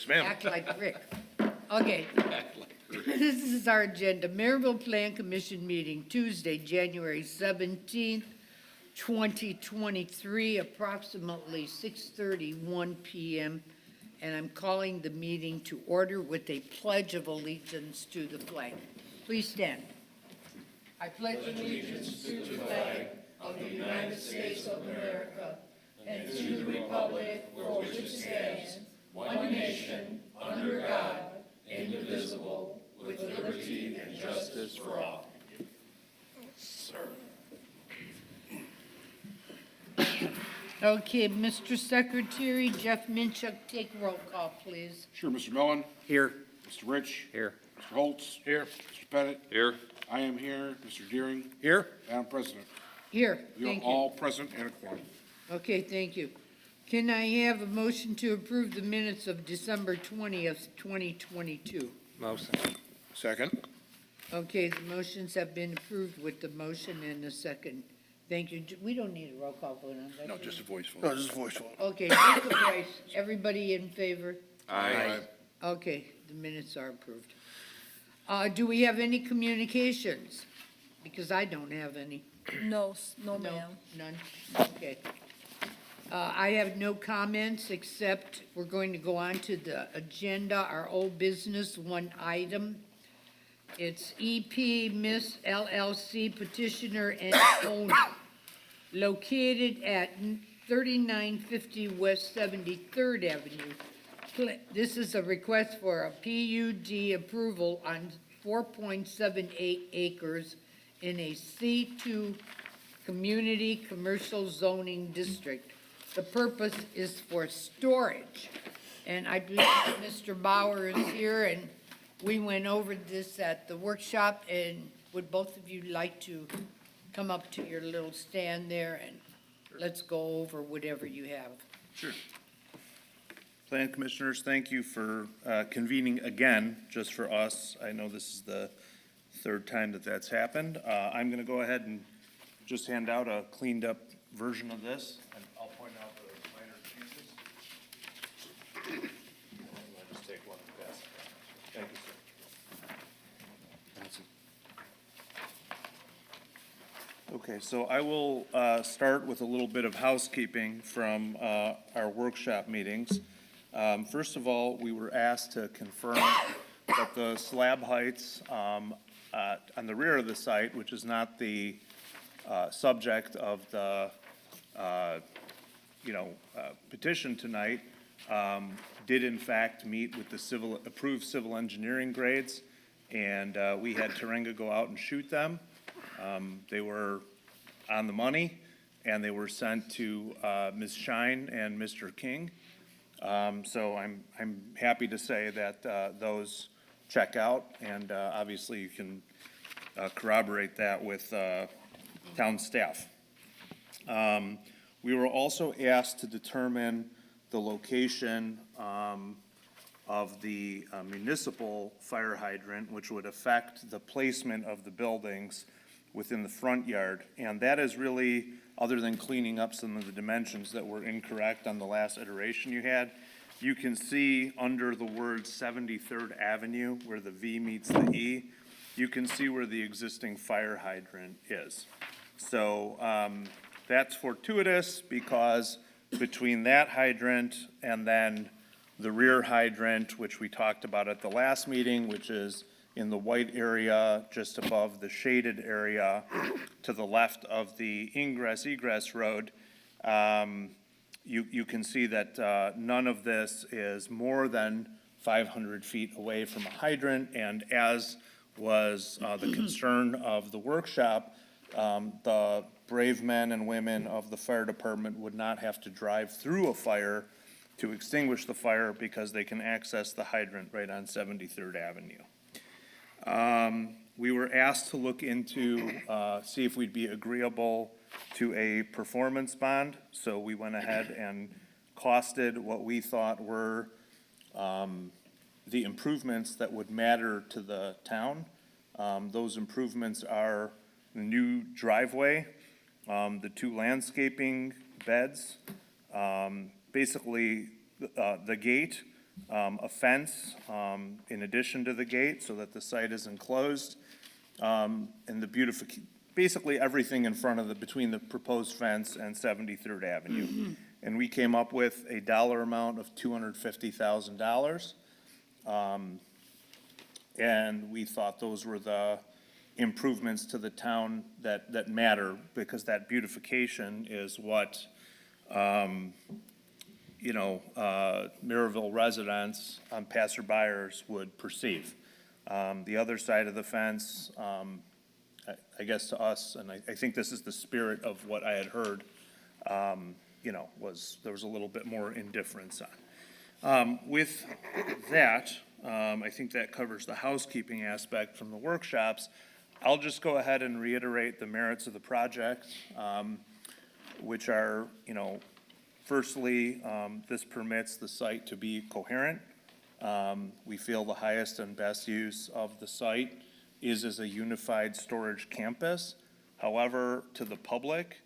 Yes, ma'am. Act like Rick. Okay. This is our agenda. Merrillville Plan Commission meeting, Tuesday, January 17th, 2023, approximately 6:31 p.m. And I'm calling the meeting to order with a pledge of allegiance to the flag. Please stand. I pledge allegiance to the flag of the United States of America and to the republic for which it stands, one nation, under God, indivisible, with liberty and justice for all. Sir. Okay, Mr. Secretary, Jeff Minchuk, take roll call, please. Sure, Mr. Mellon. Here. Mr. Rich. Here. Mr. Holtz. Here. Mr. Pettit. Here. I am here. Mr. Deering. Here. Madam President. Here, You're thank you. all present and a quorum. Okay, thank you. Can I have a motion to approve the minutes of December 20th, 2022? Motion. Second. Okay, the motions have been approved with the motion and the second. Thank you. We don't need a roll call vote on that. No, do just a we? voice vote. No, just a voice vote. Okay, just a voice. Everybody in favor? Aye. Okay, the minutes are approved. Do we have any communications? Because I don't have any. No, ma'am. None? Okay. I have no comments, except we're going to go on to the agenda, our old business, one item. It's EP Miss LLC petitioner and owner, located at 3950 West 73rd Avenue. This is a request for a PUD approval on 4.78 acres in a C2 Community Commercial Zoning District. The purpose is for storage. And I believe Mr. Bauer is here, and we went over this at the workshop, and would both of you like to come up to your little stand there, and let's go over whatever you have. Sure. Plan Commissioners, thank you for convening again, just for us. I know this is the third time that that's happened. I'm going to go ahead and just hand out a cleaned up version of this, and I'll point out the minor changes. I'll just take one and pass it. Thank you, sir. Okay, so I will start with a little bit of housekeeping from our workshop meetings. First of all, we were asked to confirm that the slab heights on the rear of the site, which is not the subject of the petition tonight, did in fact meet with the approved civil engineering grades, and we had Turinga go out and shoot them. They were on the money, and they were sent to Ms. Shine and Mr. King. So I'm happy to say that those check out, and obviously you can corroborate that with town staff. We were also asked to determine the location of the municipal fire hydrant, which would affect the placement of the buildings within the front yard. And that is really, other than cleaning up some of the dimensions that were incorrect on the last iteration you had, you can see under the word 73rd Avenue, where the V meets the E, you can see where the existing fire hydrant is. So that's fortuitous, because between that hydrant and then the rear hydrant, which we talked about at the last meeting, which is in the white area just above the shaded area to the left of the ingress-egress road, you can see that none of this is more than 500 feet away from a hydrant, and as was the concern of the workshop, the brave men and women of the fire department would not have to drive through a fire to extinguish the fire, because they can access the hydrant right on 73rd Avenue. We were asked to look into, see if we'd be agreeable to a performance bond, so we went ahead and costed what we thought were the improvements that would matter to the town. Those improvements are the new driveway, the 2 landscaping beds, basically the gate, a fence, in addition to the gate so that the site is enclosed. And basically everything in front of between the proposed fence and 73rd Avenue. And we came up with a dollar amount of $250,000. And we thought those were the improvements to the town that matter, because that beautification is what, Merrillville residents, passerbyers would perceive. The other side of the fence, I guess to us, and I think this is the spirit of what I had heard, there was a little bit more indifference on. With that, I think that covers the housekeeping aspect from the workshops. I'll just go ahead and reiterate the merits of the project, which are, firstly, this permits the site to be coherent. We feel the highest and best use of the site is as a unified storage campus. However, to the public,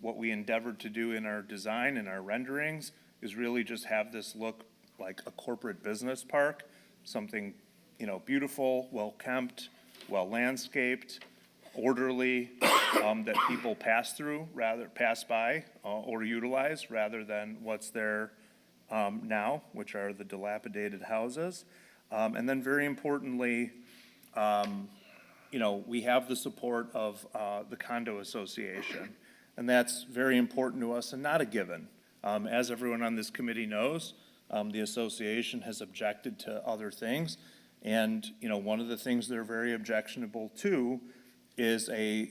what we endeavored to do in our design and our renderings is really just have this look like a corporate business park, something, beautiful, well-kept, well-landscaped, orderly, that people pass by, or utilize, rather than what's there now, which are the dilapidated houses. And then very importantly, we have the support of the condo association. And that's very important to us and not a given. As everyone on this committee knows, the association has objected to other things. And, one of the things they're very objectionable to is a,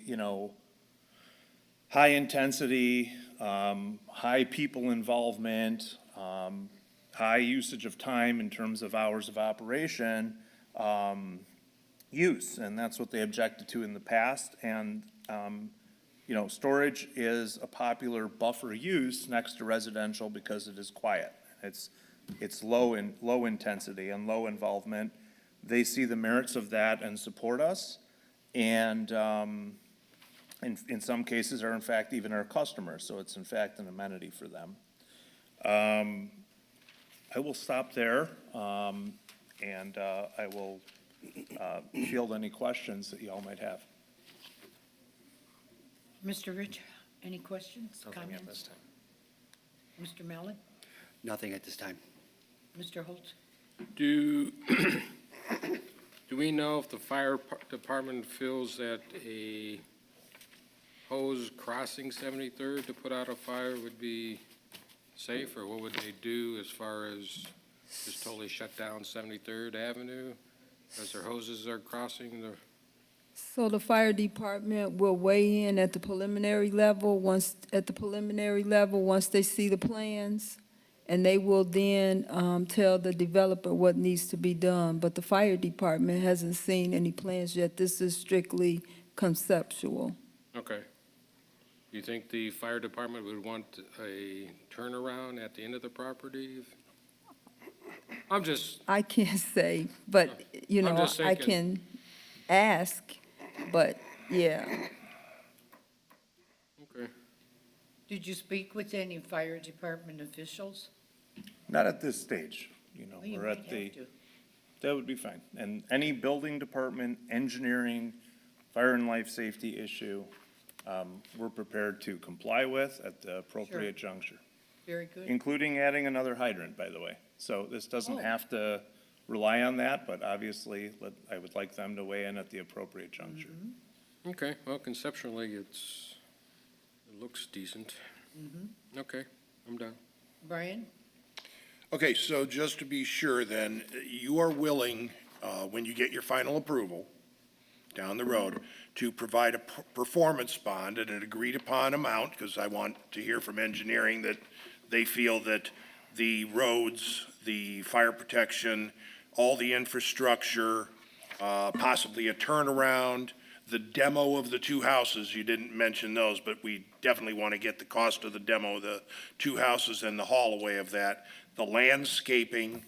high intensity, high people involvement, high usage of time in terms of hours of operation, use. And that's what they objected to in the past. And, storage is a popular buffer use next to residential because it is quiet. It's low intensity and low involvement. They see the merits of that and support us, and in some cases are in fact even our customers, so it's in fact an amenity for them. I will stop there, and I will field any questions that you all might have. Mr. Rich, any questions, Nothing at this comments? Mr. Mallon? Nothing at this time. Mr. Holtz? Do we know if the fire department feels that a hose crossing 73rd to put out a fire would be safe, or what would they do as far as just totally shut down 73rd Avenue as their hoses are crossing the? So the fire department will weigh in at the preliminary level, once they see the plans, and they will then tell the developer what needs to be done. But the fire department hasn't seen any plans yet. This is strictly conceptual. Okay. Do you think the fire department would want a turnaround at the end of the property? I can't say, but, I'm just I thinking. can ask, but, yeah. Okay. Did you speak with any fire department officials? Not at this stage, Well, you we're might at the. have to. That would be fine. And any building department, engineering, fire and life safety issue, we're prepared to comply with at the appropriate juncture, Very good. including adding another hydrant, by the way. So this doesn't Oh. have to rely on that, but obviously, I would like them to weigh in at the appropriate juncture. Okay, well, conceptually, it looks decent. Okay, I'm done. Brian? Okay, so just to be sure then, you are willing, when you get your final approval down the road, to provide a performance bond at an agreed-upon amount, because I want to hear from engineering that they feel that the roads, the fire protection, all the infrastructure, possibly a turnaround, the demo of the two houses, you didn't mention those, but we definitely want to get the cost of the demo of the two houses and the haul-away of that. The landscaping,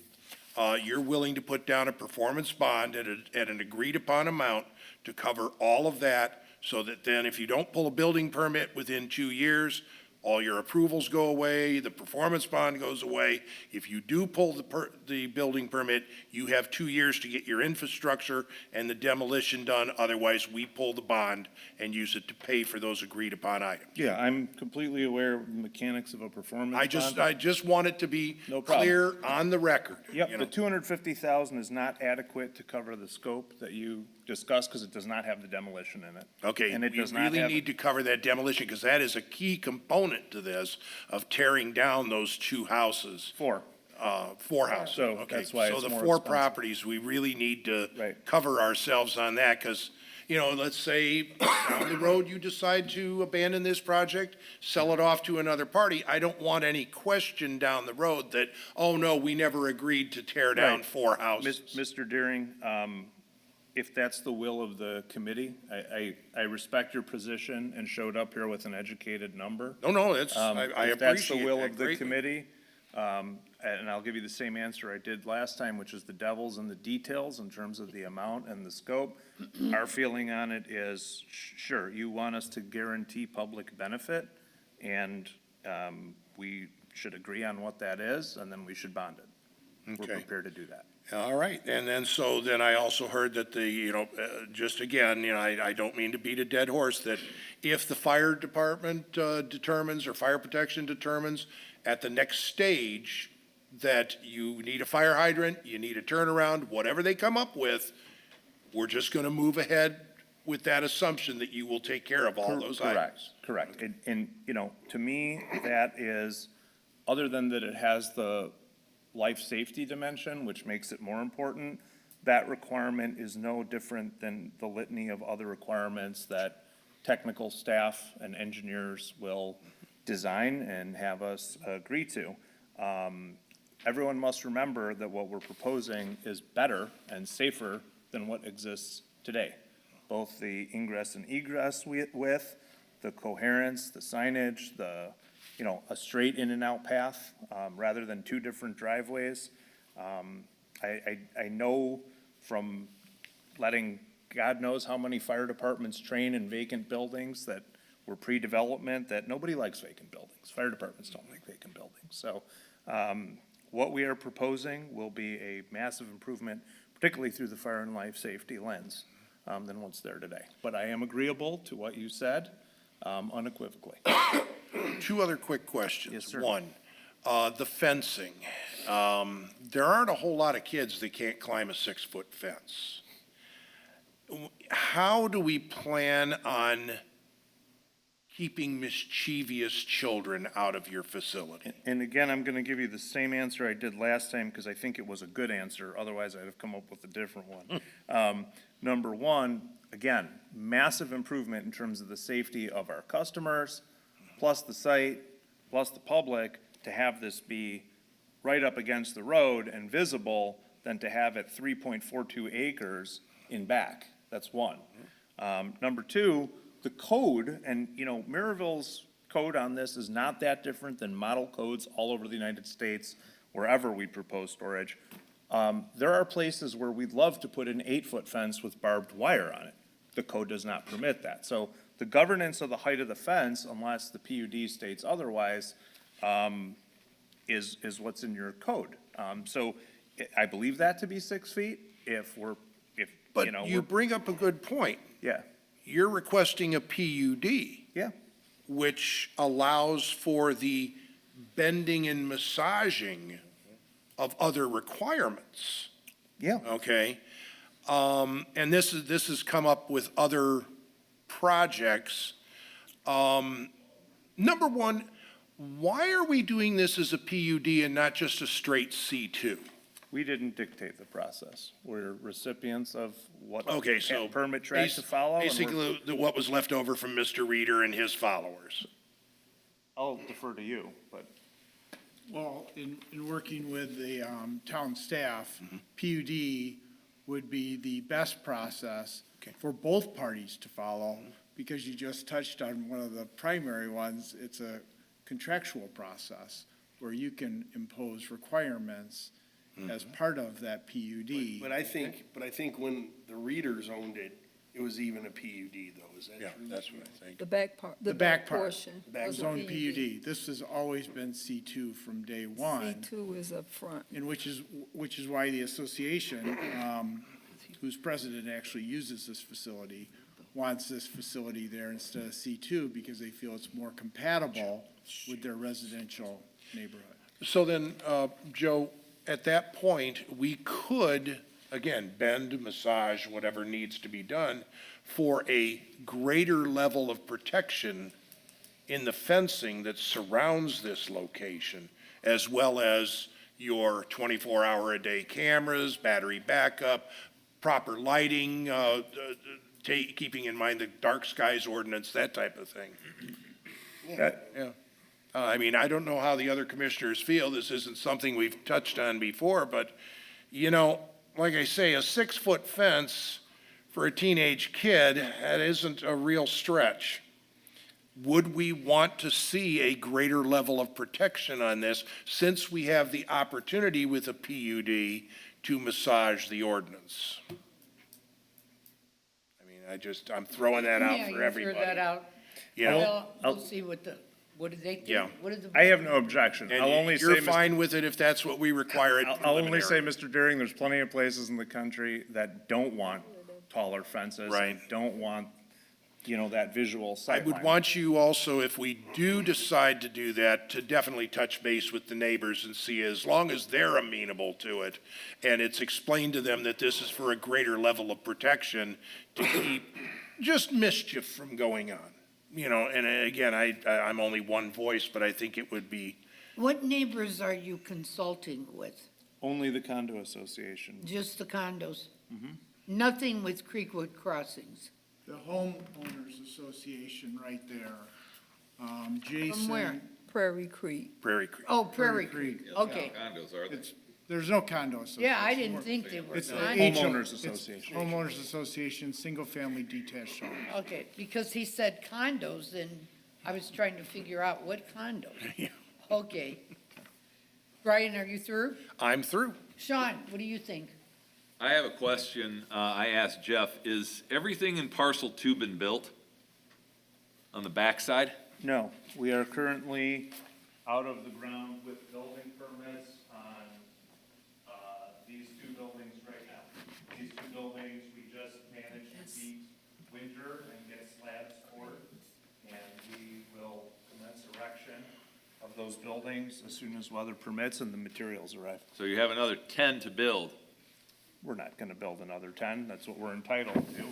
you're willing to put down a performance bond at an agreed-upon amount to cover all of that, so that then if you don't pull a building permit within 2 years, all your approvals go away, the performance bond goes away. If you do pull the building permit, you have 2 years to get your infrastructure and the demolition done. Otherwise, we pull the bond and use it to pay for those agreed-upon items. Yeah, I'm completely aware of the mechanics of a performance bond. I just want it to be No problem. clear on the record. Yep, you the know. 250,000 is not adequate to cover the scope that you discussed, because it does not have the demolition in it. Okay, And it we does not really have- need to cover that demolition, because that is a key component to this, of tearing down those 2 houses. 4. 4 houses. So Okay, that's why so it's the more 4 expensive. properties, we really need to Right. cover ourselves on that, because, you know, let's say down the road you decide to abandon this project, sell it off to another party. I don't want any question down the road that, oh, no, we never agreed to tear down Right. 4 houses. Mr. Deering, if that's the will of the committee, I respect your position and showed up here with an educated number. No, it's, I appreciate If that's the will that of the greatly. committee, and I'll give you the same answer I did last time, which is the devil's in the details in terms of the amount and the scope. Our feeling on it is, sure, you want us to guarantee public benefit, and we should agree on what that is, and then we should bond it. We're Okay. prepared to do that. All right, and then, so then I also heard that just again, I don't mean to beat a dead horse, that if the fire department determines, or fire protection determines, at the next stage, that you need a fire hydrant, you need a turnaround, whatever they come up with, we're just gonna move ahead with that assumption that you will take care of all those items. Correct. And, to me, that is, other than that it has the life safety dimension, which makes it more important, that requirement is no different than the litany of other requirements that technical staff and engineers will design and have us agree to. Everyone must remember that what we're proposing is better and safer than what exists today. Both the ingress and egress width, the coherence, the signage, a straight in and out path, rather than 2 different driveways. I know from letting God knows how many fire departments train in vacant buildings that were pre-development, that nobody likes vacant buildings. Fire departments don't like vacant buildings. So, what we are proposing will be a massive improvement, particularly through the fire and life safety lens, than what's there today. But I am agreeable to what you said, unequivocally. 2 other quick questions. Yes, sir. One, the fencing. There aren't a whole lot of kids that can't climb a 6-foot fence. How do we plan on keeping mischievous children out of your facility? And again, I'm gonna give you the same answer I did last time, because I think it was a good answer, otherwise I'd have come up with a different one. Number one, again, massive improvement in terms of the safety of our customers, plus the site, plus the public, to have this be right up against the road and visible, than to have it 3.42 acres in back. That's one. Number two, the code, and, Merrillville's code on this is not that different than model codes all over the United States, wherever we propose storage. There are places where we'd love to put an 8-foot fence with barbed wire on it. The code does not permit that. So the governance of the height of the fence, unless the PUD states otherwise, is what's in your code. So I believe that to be 6 feet, But you bring up a good point. yeah, You're requesting a PUD, yeah. which allows for the bending and massaging of other requirements, Yeah. okay? And this has come up with other projects. Number one, why are we doing this as a PUD and not just a straight C2? We didn't dictate the process. We're recipients of what Okay, so. permit track to follow. and we're- Basically, what was left over from Mr. Reeder and his followers. I'll defer to you, but Well, in working with the town staff, PUD would be the best process Okay. for both parties to follow, because you just touched on one of the primary ones. It's a contractual process where you can impose requirements as part of that PUD. But I think when the Readers owned it, it was even a PUD though, is that Yeah, true? that's what I think. The back part, The back part, portion. was a zone PUD. PUD. This has always been C2 from day one. C2 is up front. And which is why the association, whose president actually uses this facility, wants this facility there instead of C2 because they feel it's more compatible with their residential neighborhood. So then, Joe, at that point, we could, again, bend, massage, whatever needs to be done for a greater level of protection in the fencing that surrounds this location, as well as your 24-hour-a-day cameras, battery backup, proper lighting, keeping in mind the dark skies ordinance, that type of thing. Yeah. I mean, I don't know how the other commissioners feel. This isn't something we've touched on before, but, you know, like I say, a 6-foot fence for a teenage kid, that isn't a real stretch. Would we want to see a greater level of protection on this since we have the opportunity with a PUD to massage the ordinance? I mean, I'm throwing that out Yeah, for you everybody. threw that out. You know, Well, we'll see what did they think? Yeah. What did the? I have no objection. I'll only and say, you're Mr. fine with it if that's what we require at I'll only say, preliminary. Mr. Deering, there's plenty of places in the country that don't want taller fences. Right. Don't want, that visual I sightline. would want you also, if we do decide to do that, to definitely touch base with the neighbors and see, as long as they're amenable to it, and it's explained to them that this is for a greater level of protection to keep just mischief from going on. And again, I'm only one voice, but I think it would be, What neighbors are you consulting with? Only the condo association. Just the condos? Nothing with Creekwood Crossings? The homeowners association right there, Jason. From where? Prairie Creek. Prairie Creek. Oh, Prairie Prairie Creek, okay. There's no condo association. Yeah, I didn't think they were. It's the I- Homeowners it's association. Homeowners Association, single-family detached homes. Okay, because he said condos, and I was trying to figure out what condos. Yeah. Okay. Brian, are you through? I'm through. Sean, what do you think? I have a question. I asked Jeff, is everything in parcel 2 been built on the backside? No, we are currently out of the ground with building permits on, these 2 buildings right now. These 2 buildings, we just managed to beat winter and get slabs poured, and we will commence erection of those buildings as soon as weather permits and the materials arrive. So you have another 10 to build. We're not gonna build another 10, that's what we're entitled to,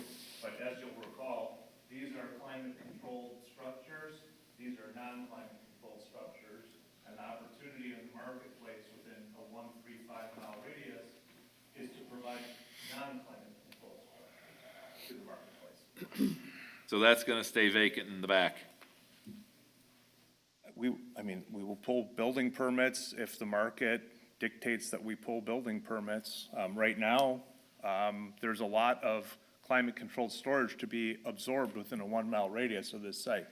but as you'll recall, these are climate-controlled structures, these are non-climate-controlled structures, and the opportunity in the marketplace within a 135-mile radius is to provide non-climate-controlled structures to the marketplace. So that's gonna stay vacant in the back. We will pull building permits if the market dictates that we pull building permits. Right now, there's a lot of climate-controlled storage to be absorbed within a 1-mile radius of this site.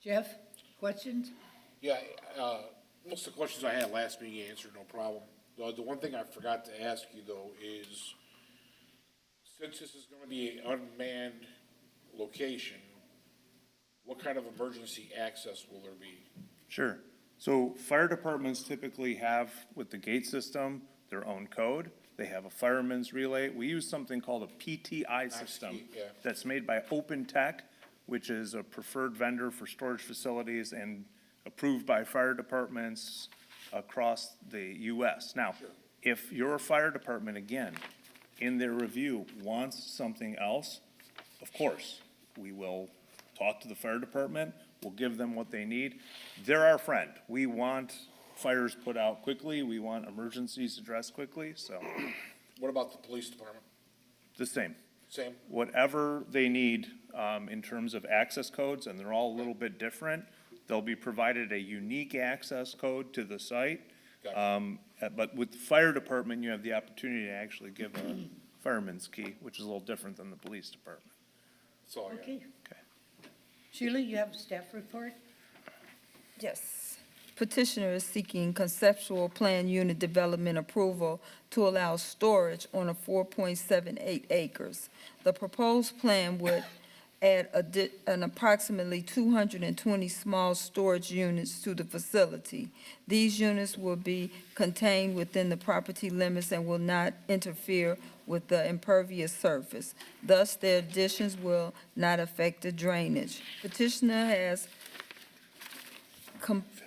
Jeff, questions? Yeah, most of the questions I had last meeting you answered, no problem. The one thing I forgot to ask you though is, since this is gonna be an unmanned location, what kind of emergency access will there be? Sure. So fire departments typically have, with the gate system, their own code. They have a fireman's relay. We use something called a PTI system yeah. that's made by Open Tech, which is a preferred vendor for storage facilities and approved by fire departments across the US. Now, if your fire department, again, in their review wants something else, of course, we will talk to the fire department, we'll give them what they need. They're our friend. We want fires put out quickly, we want emergencies addressed quickly, so What about the police department? the same. Same? Whatever they need in terms of access codes, and they're all a little bit different, they'll be provided a unique access code to the site. Gotcha. But with the fire department, you have the opportunity to actually give a fireman's key, which is a little different than the police department. That's all I got. Okay. Okay. Sheila, you have a staff report? Yes. petitioner is seeking conceptual plan unit development approval to allow storage on a 4.78 acres. The proposed plan would add an approximately 220 small storage units to the facility. These units will be contained within the property limits and will not interfere with the impervious surface. Thus, their additions will not affect the drainage. Petitioner has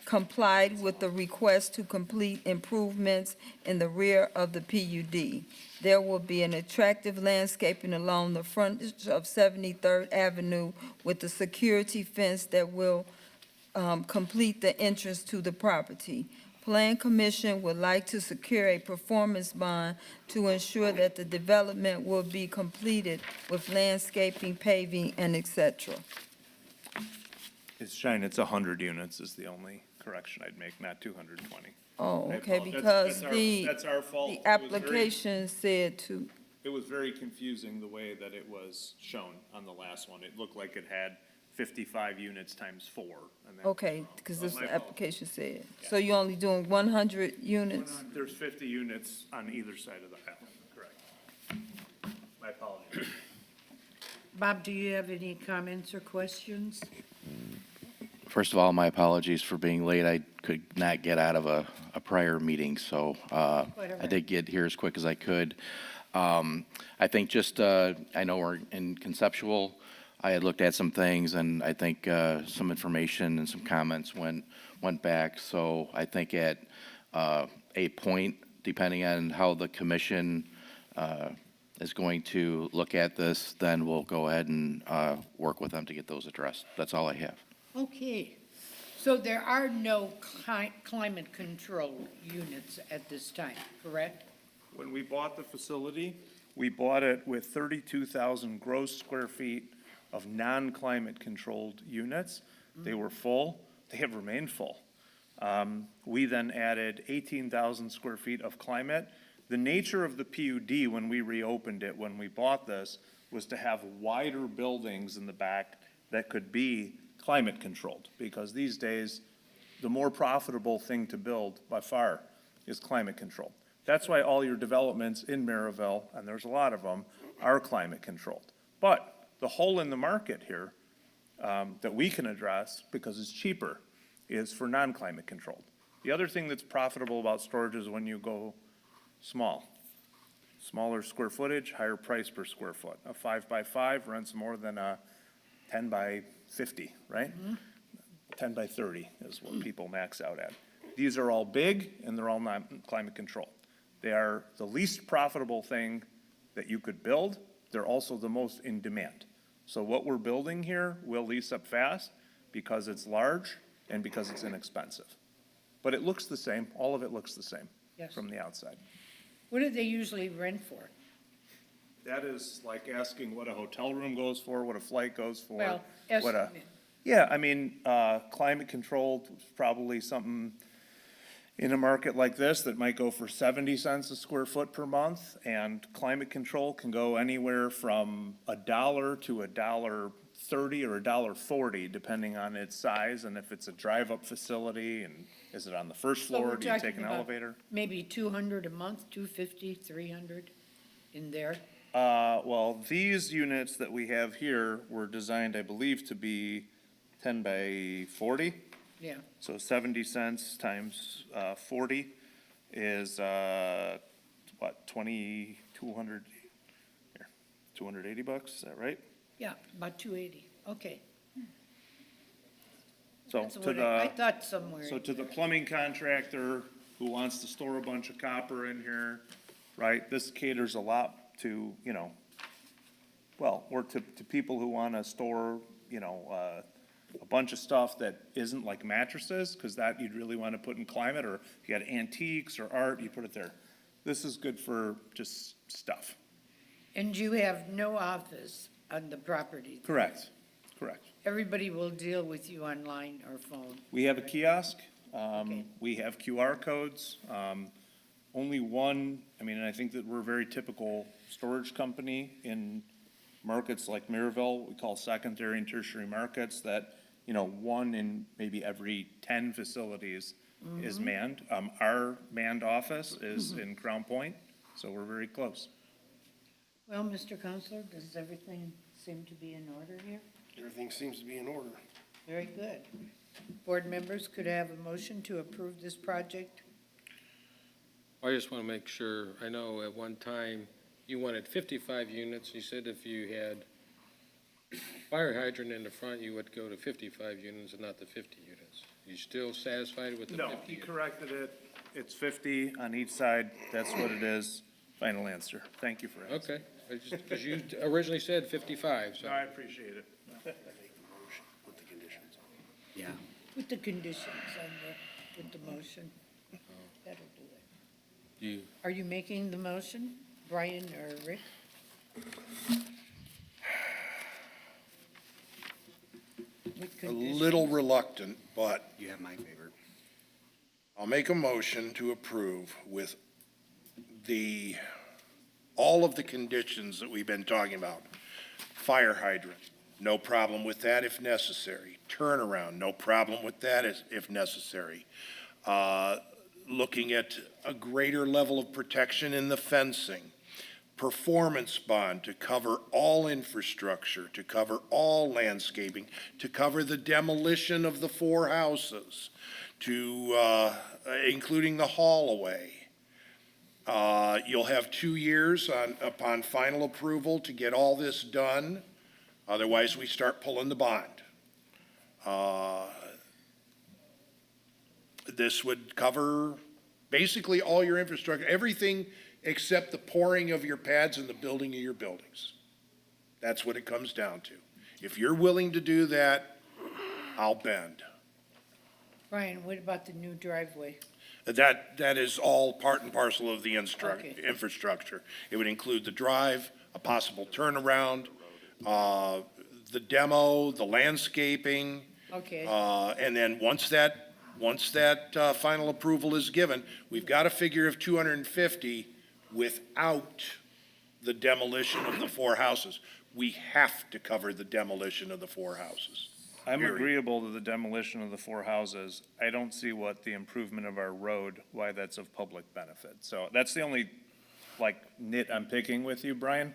complied with the request to complete improvements in the rear of the PUD. There will be an attractive landscaping along the frontage of 73rd Avenue with a security fence that will complete the entrance to the property. Plan Commission would like to secure a performance bond to ensure that the development will be completed with landscaping, paving, and et cetera. It's Shine, it's 100 units is the only correction I'd make, not 220. Oh, I okay, apologize. because That's our fault. the It was very- application said to, It was very confusing the way that it was shown on the last one. It looked like it had 55 units times 4. And that was okay, wrong. because So this my the fault. application said. So you're only doing 100 units? There's 50 units on either side of the island, correct. My apologies. Bob, do you have any comments or questions? First of all, my apologies for being late. I could not get out of a prior meeting, so I did get here as quick as I could. I think just, I know we're in conceptual. I had looked at some things, and I think some information and some comments went back. So I think at a point, depending on how the commission is going to look at this, then we'll go ahead and work with them to get those addressed. That's all I have. Okay, so there are no climate control units at this time, correct? When we bought the facility, we bought it with 32,000 gross square feet of non-climate controlled units. They were full. They have remained full. We then added 18,000 square feet of climate. The nature of the PUD when we reopened it, when we bought this, was to have wider buildings in the back that could be climate controlled, because these days, the more profitable thing to build by far is climate controlled. That's why all your developments in Merrillville, and there's a lot of them, are climate controlled. But the hole in the market here that we can address, because it's cheaper, is for non-climate controlled. The other thing that's profitable about storage is when you go small. Smaller square footage, higher price per square foot. A 5x5 rents more than a 10 by 50, right? 10 by 30 is what people max out at. These are all big and they're all not climate controlled. They are the least profitable thing that you could build. They're also the most in demand. So what we're building here will lease up fast because it's large and because it's inexpensive. But it looks the same. All of it looks the same Yes. from the outside. What do they usually rent for? That is like asking what a hotel room goes for, what a flight goes for. Well, what a- estimate. Yeah, I mean, climate controlled is probably something in a market like this that might go for 70 cents a square foot per month. And climate control can go anywhere from $1 to $1.30 or $1.40, depending on its size and if it's a drive-up facility and is it on the first So we're floor, do you take talking an about elevator? Maybe 200 a month, 250, 300 in there? Well, these units that we have here were designed, I believe, to be 10 by 40. Yeah, So 70 cents times 40 is, what, 2,200, here, 280 bucks, is that right? yeah, about 280, okay. So That's to what I the, thought somewhere. so to the plumbing contractor who wants to store a bunch of copper in here, right, this caters a lot to, you know, well, or to people who want to store, you know, a bunch of stuff that isn't like mattresses, because that you'd really want to put in climate, or if you had antiques or art, you put it there. This is good for just stuff. And you have no office on the property? Correct, correct. Everybody will deal with you online or phone? We have a kiosk, Okay. we have QR codes, only one, I mean, and I think that we're a very typical storage company in markets like Merrillville, we call secondary and tertiary markets, that one in maybe every 10 facilities is manned. Our manned office is in Crown Point, so we're very close. Well, Mr. Counselor, does everything seem to be in order here? Everything seems to be in order. Very good. Board members, could I have a motion to approve this project? I just want to make sure, I know at one time you wanted 55 units. You said if you had fire hydrant in the front, you would go to 55 units and not the 50 units. You still satisfied with the 50 No, units? he corrected it. It's 50 on each side. That's what it is. Final answer. Thank you for asking. Okay, because you originally said 55, so. No, I appreciate it. Make the motion with the conditions. Yeah. With the conditions on with the motion. That'll do it. You, Are you making the motion, Brian or Rick? With A conditions? little reluctant, but You have my favor. I'll make a motion to approve with all of the conditions that we've been talking about. Fire hydrant, no problem with that if necessary. Turnaround, no problem with that if necessary. Looking at a greater level of protection in the fencing. Performance bond to cover all infrastructure, to cover all landscaping, to cover the demolition of the 4 houses, including the haul-away. You'll have 2 years upon final approval to get all this done. Otherwise, we start pulling the bond. This would cover basically all your infrastructure, everything except the pouring of your pads and the building of your buildings. That's what it comes down to. If you're willing to do that, I'll bend. Brian, what about the new driveway? That is all part and parcel of the Okay. infrastructure. It would include the drive, a possible turnaround, the demo, the landscaping. Okay, And then once that final approval is given, we've got a figure of 250 without the demolition of the 4 houses. We have to cover the demolition of the 4 houses. I'm Period. agreeable to the demolition of the 4 houses. I don't see what the improvement of our road, why that's of public benefit. So that's the only, nit I'm picking with you, Brian.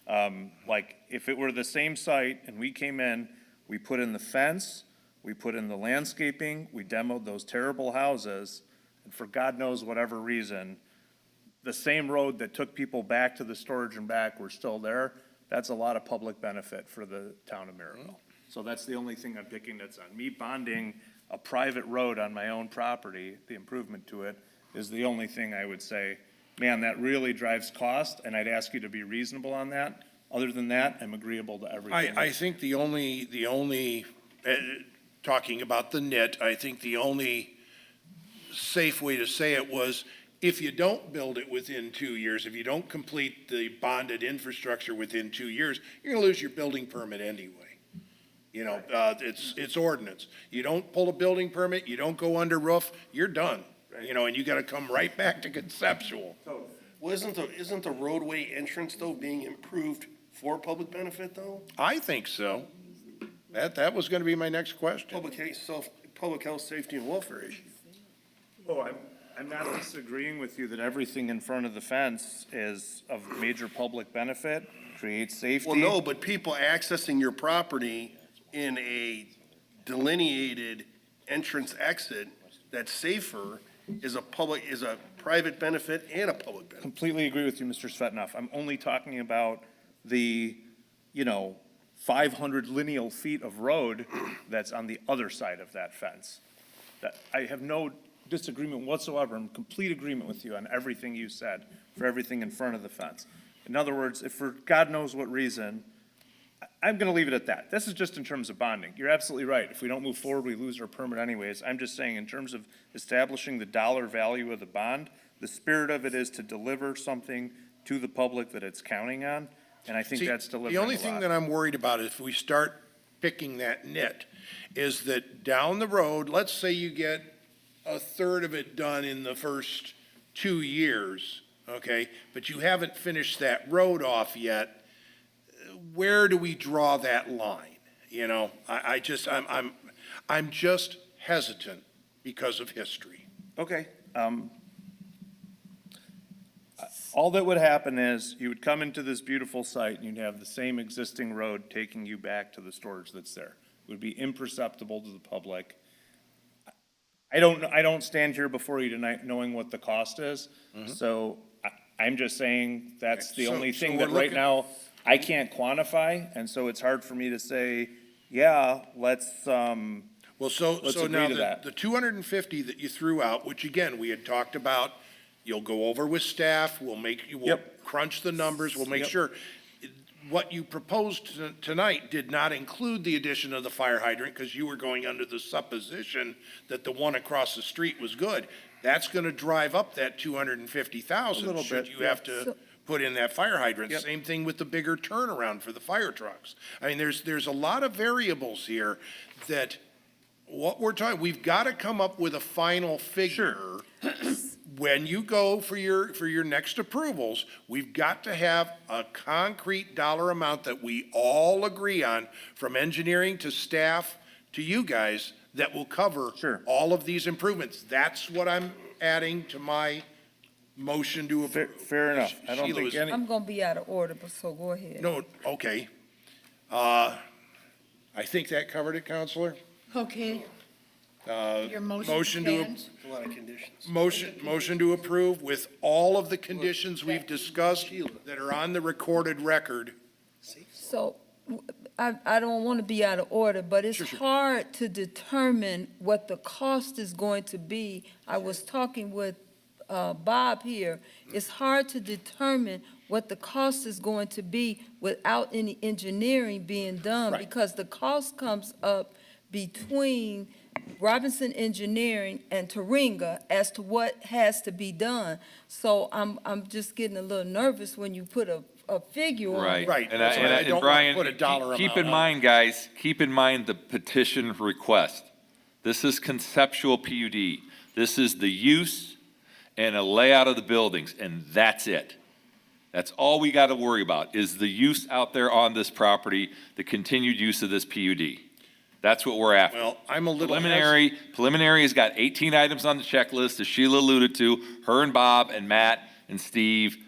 If it were the same site and we came in, we put in the fence, we put in the landscaping, we demoed those terrible houses, and for God knows whatever reason, the same road that took people back to the storage and back were still there, that's a lot of public benefit for the town of Merrillville. So that's the only thing I'm picking that's on me. Bonding a private road on my own property, the improvement to it, is the only thing I would say, man, that really drives cost, and I'd ask you to be reasonable on that. Other than that, I'm agreeable to everything. I think the only, talking about the nit, I think the only safe way to say it was, if you don't build it within 2 years, if you don't complete the bonded infrastructure within 2 years, you're gonna lose your building permit anyway. It's ordinance. You don't pull a building permit, you don't go under roof, you're done. And you gotta come right back to conceptual. Well, isn't the roadway entrance though being improved for public benefit though? I think so. That was gonna be my next question. Public health, safety and welfare issue. Oh, I'm not disagreeing with you that everything in front of the fence is of major public benefit, creates safety. Well, no, but people accessing your property in a delineated entrance exit that's safer is a private benefit and a public benefit. Completely agree with you, Mr. Svetnoff. I'm only talking about the, 500 lineal feet of road that's on the other side of that fence. That, I have no disagreement whatsoever. I'm in complete agreement with you on everything you said, for everything in front of the fence. In other words, if for God knows what reason, I'm gonna leave it at that. This is just in terms of bonding. You're absolutely right. If we don't move forward, we lose our permit anyways. I'm just saying, in terms of establishing the dollar value of the bond, the spirit of it is to deliver something to the public that it's counting on, and I think See, that's delivering the only a thing lot. that I'm worried about is if we start picking that nit, is that down the road, let's say you get a third of it done in the first 2 years, okay? But you haven't finished that road off yet. Where do we draw that line? I'm just hesitant because of history. Okay. All that would happen is you would come into this beautiful site and you'd have the same existing road taking you back to the storage that's there. It would be imperceptible to the public. I don't stand here before you tonight knowing what the cost is. So I'm just saying that's the So- only so thing we're that right looking- now I can't quantify. And so it's hard for me to say, yeah, let's, Well, so Let's now agree to that. the 250 that you threw out, which again, we had talked about, you'll go over with staff, we'll Yep. crunch the numbers, we'll make Yep. sure. What you proposed tonight did not include the addition of the fire hydrant because you were going under the supposition that the one across the street was good. That's going to drive up that 250,000. A little Should bit, you have to put in that fire hydrant. Yep. Same thing with the bigger turnaround for the fire trucks. I mean, there's a lot of variables here that what we're talking, we've got to come up with a final figure. When you go for your next approvals, we've got to have a concrete dollar amount that we all agree on, from engineering to staff to you guys, that will cover Sure. all of these improvements. That's what I'm adding to my motion to approve. fair enough. I don't Sheila think was- any, I'm gonna be out of order, but so go ahead. No, okay. I think that covered it, Counselor. Okay. Your motion motion to- stands? A lot of conditions. Motion to approve with all of the conditions we've discussed that are on the recorded record. So, I don't want to be out of order, but it's hard to determine what the cost is going to be. I was talking with Bob here. It's hard to determine what the cost is going to be without any engineering being done, Right. because the cost comes up between Robinson Engineering and Taringa as to what has to be done. So I'm just getting a little nervous when you put a figure on Right. it. Right. And That's why I and don't wanna Brian, put a dollar keep amount in on it. mind, guys, keep in mind the petition request. This is conceptual PUD. This is the use and a layout of the buildings, and that's it. That's all we got to worry about, is the use out there on this property, the continued use of this PUD. That's what we're after. Well, I'm a little. Preliminary has got 18 items on the checklist, as Sheila alluded to. Her and Bob and Matt and Steve,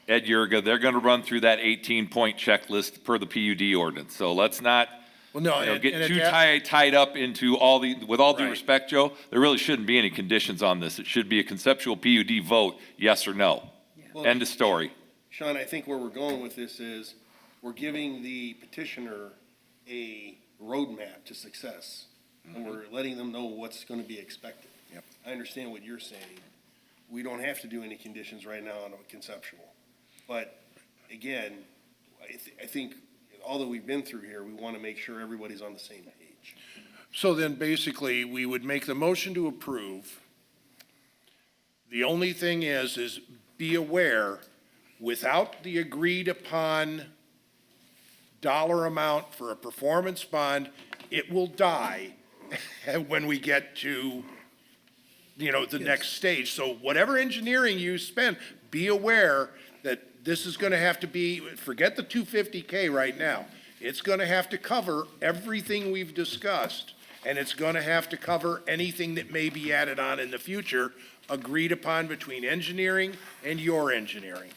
Ed Yurga, they're going to run through that 18-point checklist per the PUD ordinance. So let's not, Well, no, get and at too that- tied up into all the, with all due Right. respect, Joe, there really shouldn't be any conditions on this. It should be a conceptual PUD vote, yes or no. Well, End of story. Sean, I think where we're going with this is, we're giving the petitioner a roadmap to success, and we're letting them know what's gonna be expected. Yep. I understand what you're saying. We don't have to do any conditions right now on a conceptual. But again, I think, all that we've been through here, we wanna make sure everybody's on the same page. So then basically, we would make the motion to approve. The only thing is be aware, without the agreed upon dollar amount for a performance bond, it will die when we get to, the next stage. So whatever engineering you spend, be aware that this is gonna have to be, forget the 250K right now. It's gonna have to cover everything we've discussed, and it's gonna have to cover anything that may be added on in the future, agreed upon between engineering and your engineering.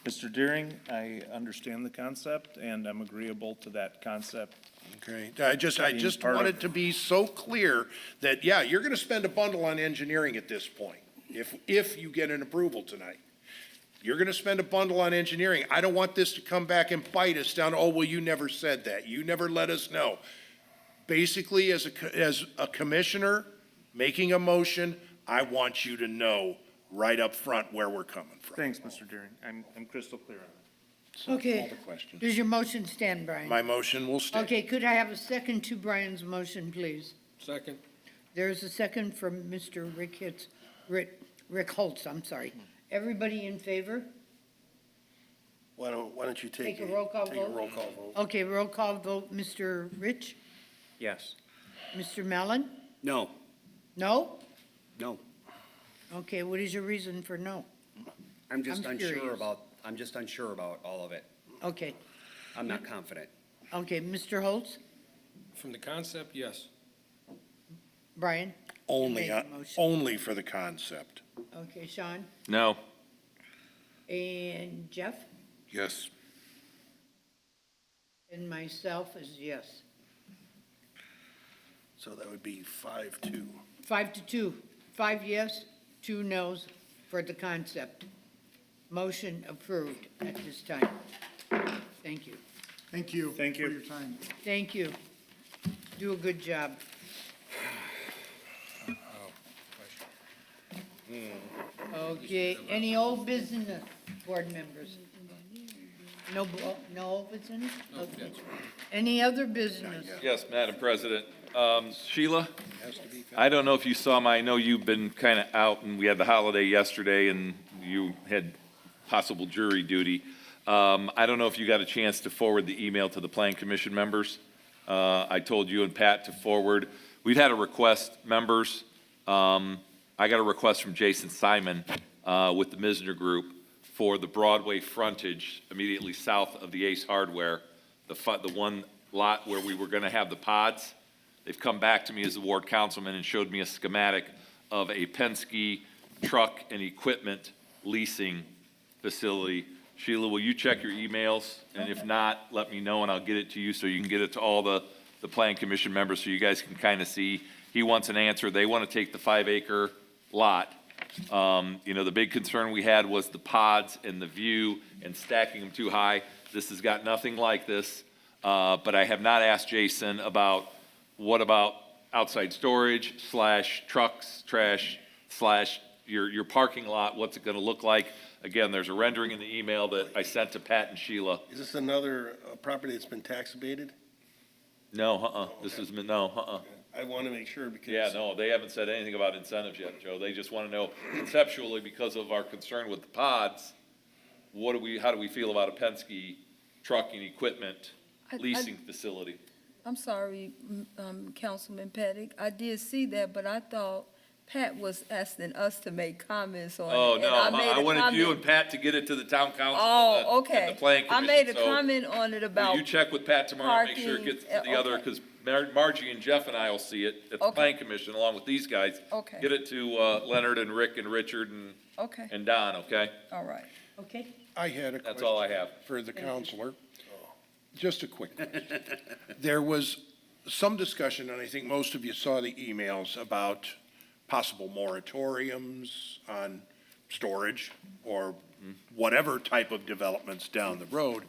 Mr. Deering, I understand the concept and I'm agreeable to that concept. Okay, I just part of- wanted to be so clear that, yeah, you're gonna spend a bundle on engineering at this point, if you get an approval tonight. You're gonna spend a bundle on engineering. I don't want this to come back and bite us down, oh, well, you never said that. You never let us know. Basically, as a commissioner making a motion, I want you to know right up front where we're coming from. Thanks, Mr. Deering. I'm crystal clear on it. So, Okay. All the questions. Does your motion stand, Brian? My motion will stay. Okay, could I have a second to Brian's motion, please? Second. There's a second from Mr. Rick Holtz, I'm sorry. Everybody in favor? Why don't you take Take a roll call take a vote? roll call vote? Okay, roll call vote, Mr. Rich? Yes. Mr. Mellon? No. No? No. Okay, what is your reason for no? I'm just I'm unsure curious. about all of it. Okay, I'm not confident. okay, Mr. Holtz? From the concept, yes. Brian? Only, Make a motion. only for the concept. Okay, Sean? No. And Jeff? Yes. And myself is yes. So that would be 5-2. 5-2. 5 yes, 2 no's for the concept. Motion approved at this time. Thank you. Thank you. Thank you. For your time. Thank you. Do a good job. Okay, any old business, board members? No old business? Okay. Any other business? Yes, Madam President. Sheila, I don't know if you saw I know you've been kind of out, and we had the holiday yesterday, and you had possible jury duty. I don't know if you got a chance to forward the email to the Plan Commission members. I told you and Pat to forward. We've had a request, members. I got a request from Jason Simon with the Misner Group for the Broadway frontage immediately south of the Ace Hardware, the one lot where we were going to have the pods. They've come back to me as the ward councilman and showed me a schematic of a Penske truck and equipment leasing facility. Sheila, will you check your emails? And if not, let me know and I'll get it to you so you can get it to all the Plan Commission members so you guys can kind of see. He wants an answer. They want to take the 5-acre lot. The big concern we had was the pods and the view and stacking them too high. This has got nothing like this. But I have not asked Jason about what about outside storage / trucks, trash / your parking lot, what's it going to look like? Again, there's a rendering in the email that I sent to Pat and Sheila. Is this another property that's been tax abated? No, this is, no, I want to make sure because. Yeah, no, they haven't said anything about incentives yet, Joe. They just want to know conceptually, because of our concern with the pods, how do we feel about a Penske trucking equipment leasing facility? I'm sorry, Councilman Pettit, I did see that, but I thought Pat was asking us to make comments on it. Oh, and no, made I a wanted you comment- and Pat to get it to the town council. Oh, and okay. the Plan I Commission. made a So comment on it about, you check with Pat tomorrow, make sure it parking, gets to the other, okay. because Margie and Jeff and I will see it at the Okay. Plan Commission along with these guys. Okay. Get it to Leonard and Rick and Richard okay, and Don, okay? all right. Okay? I had a question. That's all I have. For the counselor. Just a quick question. There was some discussion, and I think most of you saw the emails about possible moratoriums on storage or whatever type of developments down the road.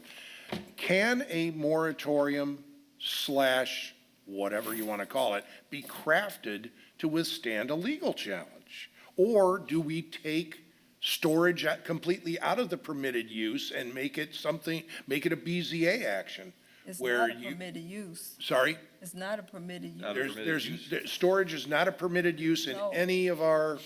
Can a moratorium / whatever you want to call it be crafted to withstand a legal challenge? Or do we take storage completely out of the permitted use and make it a BZA action? It's Where not a permitted use. Sorry? It's not a permitted use. Not a permitted use. Storage is not a permitted use in No. any of our,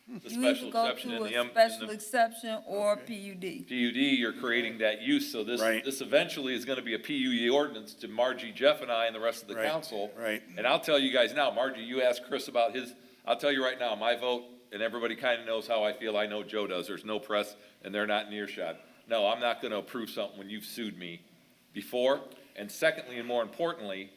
The You special either go exception in to the, a in special the exception or PUD. PUD, you're creating that use, so Right. this eventually is gonna be a PUD ordinance to Margie, Jeff, and I, and the rest of the Right, council. right. And I'll tell you guys now, Margie, you asked Chris about his, I'll tell you right now, my vote, and everybody kinda knows how I feel, I know Joe does, there's no press, and they're not in earshot. No, I'm not gonna approve something when you've sued me before, and secondly, and more importantly,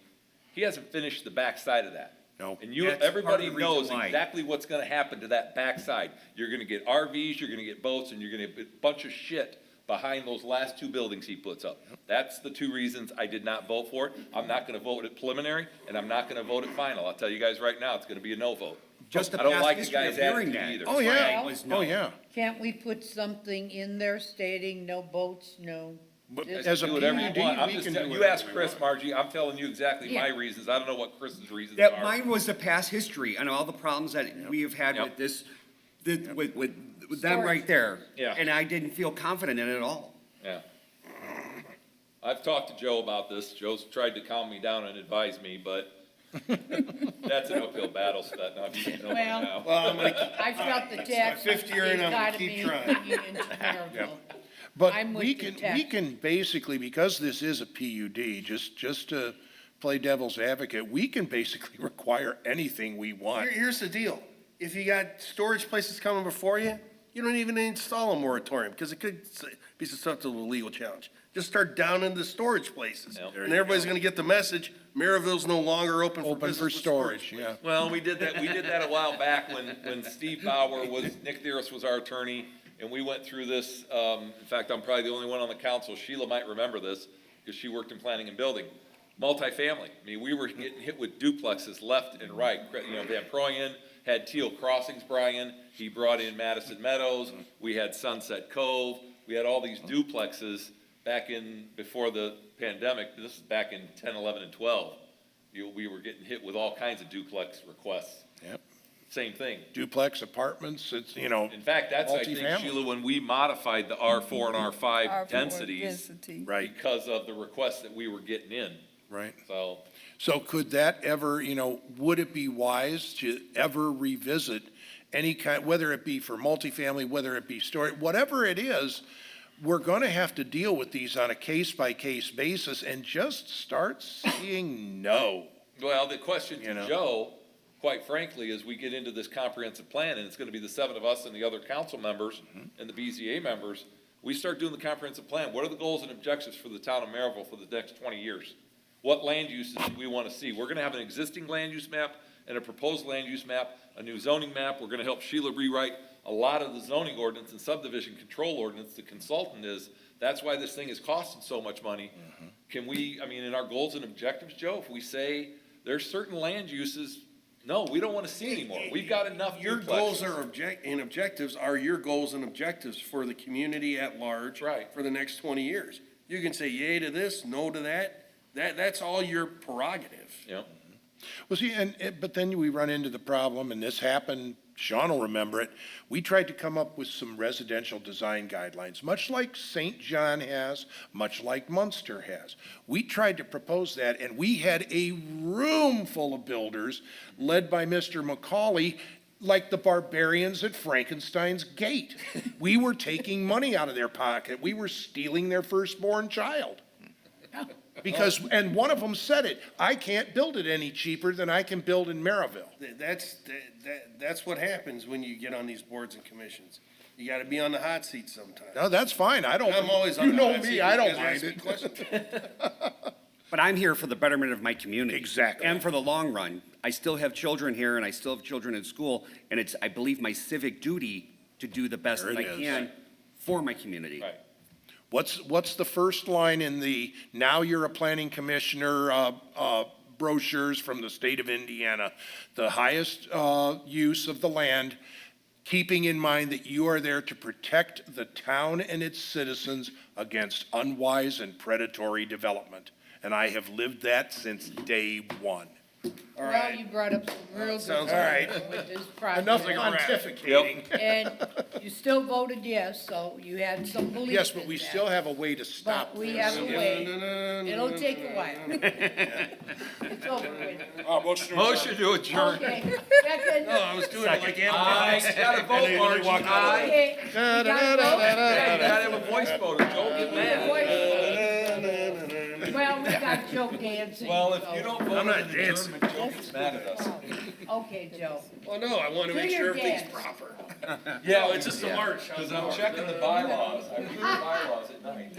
he hasn't finished the backside of that. No. And you, That's part of everybody the reason knows why. exactly what's gonna happen to that backside. You're gonna get RVs, you're gonna get boats, and you're gonna get a bunch of shit behind those last 2 buildings he puts up. That's the 2 reasons I did not vote for it. I'm not gonna vote at preliminary, and I'm not gonna vote at final. I'll tell you guys right now, it's gonna be a no vote. Just the I don't past like the history guy's of hearing attitude that. either. oh, Why yeah, it was no. oh, yeah. Can't we put something in there stating no boats, no? But this- as a Do whatever you PUD, want. I'm we just can telling, do you whatever ask we Chris, want. Margie, I'm telling you exactly my Yeah. reasons. I don't know what Chris's reasons That are. mine was the past history and all the problems that we have had Yep. with this, with them Storage. right there. Yeah. And I didn't feel confident in it at all. Yeah. I've talked to Joe about this. Joe's tried to calm me down and advise me, but that's an uphill battle, so that, now you know by Well- now. Well, I'm gonna, I've got the tax. my fifth year and I'm gonna the keep economy trying. thingy into Merrillville. But I'm with we you, can, Ted. we can basically, because this is a PUD, just to play devil's advocate, we can basically require anything we want. here's the deal. If you got storage places coming before you, you don't even install a moratorium, because it could be susceptible to a legal challenge. Just start down in the storage places, Yep. and everybody's gonna get the message, Maryville's no longer open for Open business for with storage, yeah. Well, we did that a while back when Steve Bauer Nick Theros was our attorney, and we went through this. In fact, I'm probably the only one on the council. Sheila might remember this, because she worked in planning and building. Multifamily. I mean, we were getting hit with duplexes left and right. You know, Van Proyen had Teal Crossings, Brian. He brought in Madison Meadows. We had Sunset Cove. We had all these duplexes before the pandemic. This is back in 10, 11, and 12. We were getting hit with all kinds of duplex requests. Yep. Same thing. Duplex apartments, it's, you know, In fact, that's, I think, multifamily. Sheila, when we modified the R4 and R5 R4 densities density. right, because of the requests that we were getting in. right. So, So could that ever, you know, would it be wise to ever revisit any kind, whether it be for multifamily, whether it be storage, whatever it is, we're going to have to deal with these on a case-by-case basis and just start saying no. well, the question You to know. Joe, quite frankly, as we get into this comprehensive plan, and it's gonna be the 7 of us and the other council members and the BZA members, we start doing the comprehensive plan. What are the goals and objectives for the town of Merrillville for the next 20 years? What land uses do we wanna see? We're gonna have an existing land use map and a proposed land use map, a new zoning map. We're gonna help Sheila rewrite a lot of the zoning ordinance and subdivision control ordinance. The consultant that's why this thing is costing so much money. Can we, I mean, in our goals and objectives, Joe, if we say there's certain land uses, no, we don't wanna see anymore. We've got enough Your goals duplexes. and objectives are your goals and objectives for the community at large. Right. For the next 20 years. You can say yay to this, no to that. That's all your prerogative. You know? Well, see, but then we run into the problem, and this happened, Sean will remember it. We tried to come up with some residential design guidelines, much like St. John has, much like Munster has. We tried to propose that, and we had a room full of builders led by Mr. McCauley, like the barbarians at Frankenstein's gate. We were taking money out of their pocket. We were stealing their firstborn child. Because, and one of them said it, I can't build it any cheaper than I can build in Merrillville. That's what happens when you get on these boards and commissions. You gotta be on the hot seat sometimes. No, that's fine, I don't. I'm always on You the know hot me, seat I don't because mind ask me it. questions. But I'm here for the betterment of my community. Exactly. And for the long run. I still have children here, and I still have children in school, and it's, I believe, my civic duty to do the best There that I it is. can for my community. Right. What's the first line in the, now you're a planning commissioner, brochures from the state of Indiana? The highest, use of the land, keeping in mind that you are there to protect the town and its citizens against unwise and predatory development. And I have lived that since day one. Well, you brought up some real good Sounds points with this project. Enough pontificating. And you still voted yes, so you had some belief Yes, but in we that. still have a way to stop But we this. have a way. It'll take a while. It's over with. Motion to adjourn. Okay, second. I was doing it like Aye, gotta vote, Margie, aye. Okay, you got a vote? Yeah, you gotta have a voice vote, or Joe get mad. Well, we got Joe dancing. Well, if so- you don't vote on the adjournment, Joe gets mad at us. Okay, Joe. Oh, no, I want to Do make your sure everything's dance. proper. Yeah, it's just a march. Because I'm checking the bylaws. I read the bylaws at night.